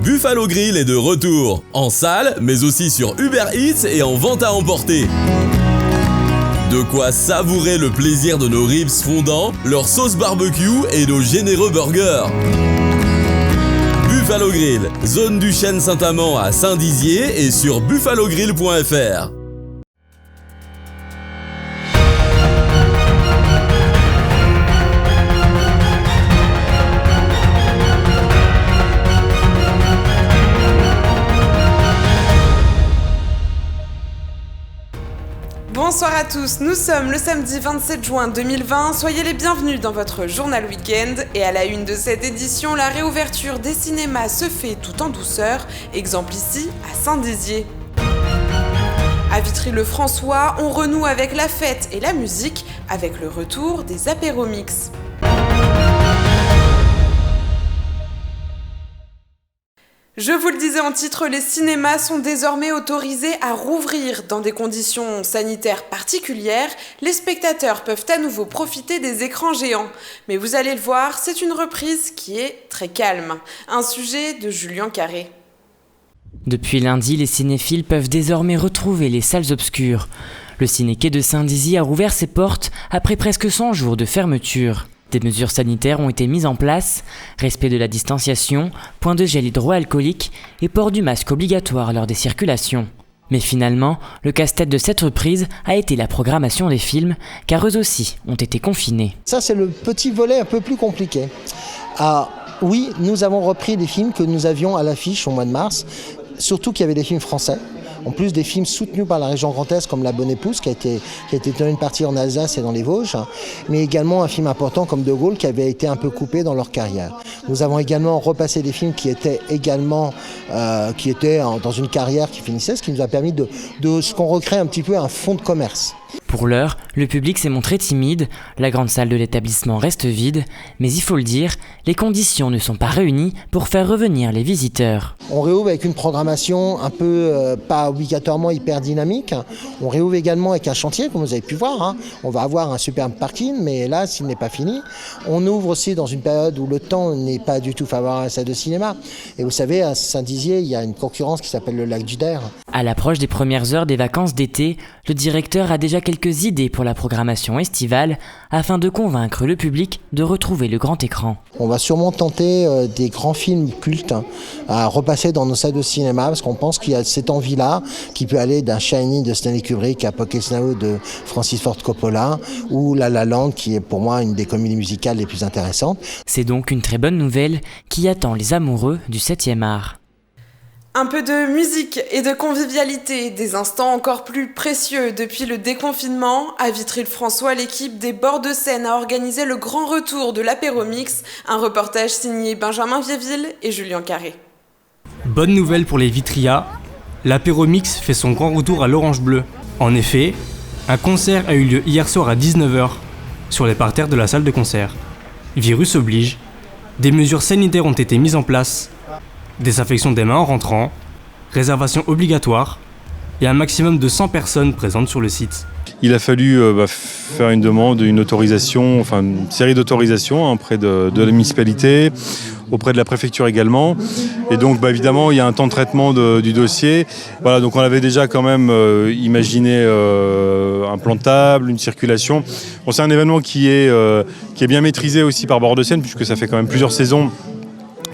Buffalo Grill est de retour, en salle, mais aussi sur Uber Eats et en vente à emporter. De quoi savourer le plaisir de nos ribs fondants, leur sauce barbecue et nos généreux burgers. Buffalo Grill, zone du Chêne Saint-Amand à Saint-Dizier et sur buffalogrill.fr. Bonsoir à tous, nous sommes le samedi 27 juin 2020, soyez les bienvenus dans votre journal week-end et à la une de cette édition, la réouverture des cinémas se fait tout en douceur, exemple ici à Saint-Dizier. À Vitry-le-François, on renoue avec la fête et la musique avec le retour des apéromix. Je vous le disais en titre, les cinémas sont désormais autorisés à rouvrir. Dans des conditions sanitaires particulières, les spectateurs peuvent à nouveau profiter des écrans géants. Mais vous allez le voir, c'est une reprise qui est très calme. Un sujet de Julien Carré. Depuis lundi, les cinéphiles peuvent désormais retrouver les salles obscures. Le Ciné-Quai de Saint-Dizier a rouvert ses portes après presque 100 jours de fermeture. Des mesures sanitaires ont été mises en place, respect de la distanciation, point de gel hydroalcoolique et port du masque obligatoire lors des circulations. Mais finalement, le casse-tête de cette reprise a été la programmation des films, car eux aussi ont été confinés. Ça, c'est le petit volet un peu plus compliqué. Oui, nous avons repris des films que nous avions à l'affiche au mois de mars, surtout qu'il y avait des films français. En plus des films soutenus par la région Grand Est comme La Bonne Épouse qui a été tourné une partie en Alsace et dans les Vosges, mais également un film important comme De Gaulle qui avait été un peu coupé dans leur carrière. Nous avons également repassé des films qui étaient dans une carrière qui finissait, ce qui nous a permis de ce qu'on recrée un petit peu un fonds de commerce. Pour l'heure, le public s'est montré timide, la grande salle de l'établissement reste vide, mais il faut le dire, les conditions ne sont pas réunies pour faire revenir les visiteurs. On réouvre avec une programmation un peu pas obligatoirement hyper dynamique. On réouvre également avec un chantier, comme vous avez pu voir. On va avoir un superbe parking, mais là, s'il n'est pas fini. On ouvre aussi dans une période où le temps n'est pas du tout favorable à la salle de cinéma. Et vous savez, à Saint-Dizier, il y a une concurrence qui s'appelle le Lac du Der. À l'approche des premières heures des vacances d'été, le directeur a déjà quelques idées pour la programmation estivale afin de convaincre le public de retrouver le grand écran. On va sûrement tenter des grands films cultes à repasser dans nos salles de cinéma parce qu'on pense qu'il y a cette envie-là qui peut aller d'un Shining de Stanley Kubrick à Pocket Snow de Francis Ford Coppola ou La La Land qui est pour moi une des comédies musicales les plus intéressantes. C'est donc une très bonne nouvelle qui attend les amoureux du 7e art. Un peu de musique et de convivialité, des instants encore plus précieux depuis le déconfinement. À Vitry-le-François, l'équipe des Bords de Seine a organisé le grand retour de l'apéromix, un reportage signé Benjamin Viéville et Julien Carré. Bonne nouvelle pour les Vitrias, l'apéromix fait son grand retour à l'Orange Bleu. En effet, un concert a eu lieu hier soir à 19h sur les parterres de la salle de concert. Virus oblige, des mesures sanitaires ont été mises en place. Désinfection des mains en rentrant, réservation obligatoire et un maximum de 100 personnes présentes sur le site. Il a fallu faire une demande, une autorisation, enfin une série d'autorisations auprès de la municipalité, auprès de la préfecture également. Et donc évidemment il y a un temps de traitement du dossier. Voilà, donc on avait déjà quand même imaginé un plan de table, une circulation. Bon, c'est un événement qui est bien maîtrisé aussi par Bords de Seine puisque ça fait quand même plusieurs saisons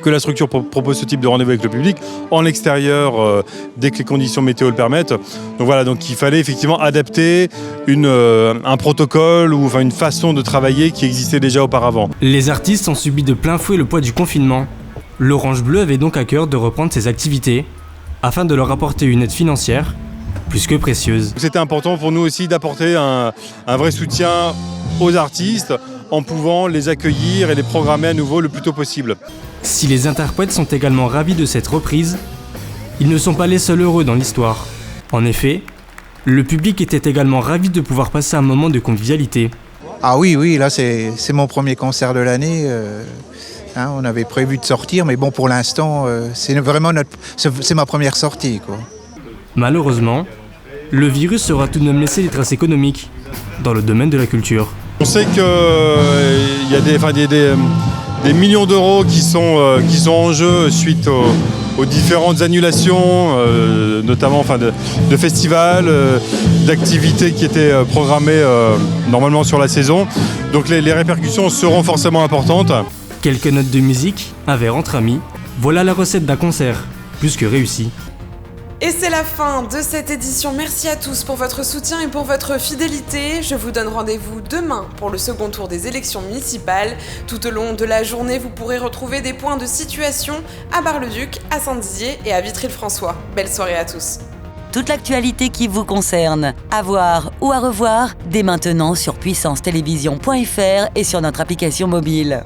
que la structure propose ce type de rendez-vous avec le public en extérieur dès que les conditions météo le permettent. Donc voilà, donc il fallait effectivement adapter un protocole ou une façon de travailler qui existait déjà auparavant. Les artistes ont subi de plein fouet le poids du confinement. L'Orange Bleu avait donc à cœur de reprendre ses activités afin de leur apporter une aide financière plus que précieuse. C'était important pour nous aussi d'apporter un vrai soutien aux artistes en pouvant les accueillir et les programmer à nouveau le plus tôt possible. Si les interprètes sont également ravis de cette reprise, ils ne sont pas les seuls heureux dans l'histoire. En effet, le public était également ravi de pouvoir passer un moment de convivialité. Ah oui, là c'est mon premier concert de l'année. On avait prévu de sortir, mais bon, pour l'instant, c'est ma première sortie, quoi. Malheureusement, le virus sera tout de même laissé des traces économiques dans le domaine de la culture. On sait qu'il y a des millions d'euros qui sont en jeu suite aux différentes annulations, notamment de festivals, d'activités qui étaient programmées normalement sur la saison. Donc les répercussions seront forcément importantes. Quelques notes de musique, un verre entre amis, voilà la recette d'un concert, plus que réussi. Et c'est la fin de cette édition. Merci à tous pour votre soutien et pour votre fidélité. Je vous donne rendez-vous demain pour le second tour des élections municipales. Tout au long de la journée, vous pourrez retrouver des points de situation à Bar-le-Duc, à Saint-Dizier et à Vitry-le-François. Belle soirée à tous. Toute l'actualité qui vous concerne, à voir ou à revoir, dès maintenant sur puissancetélévision.fr et sur notre application mobile.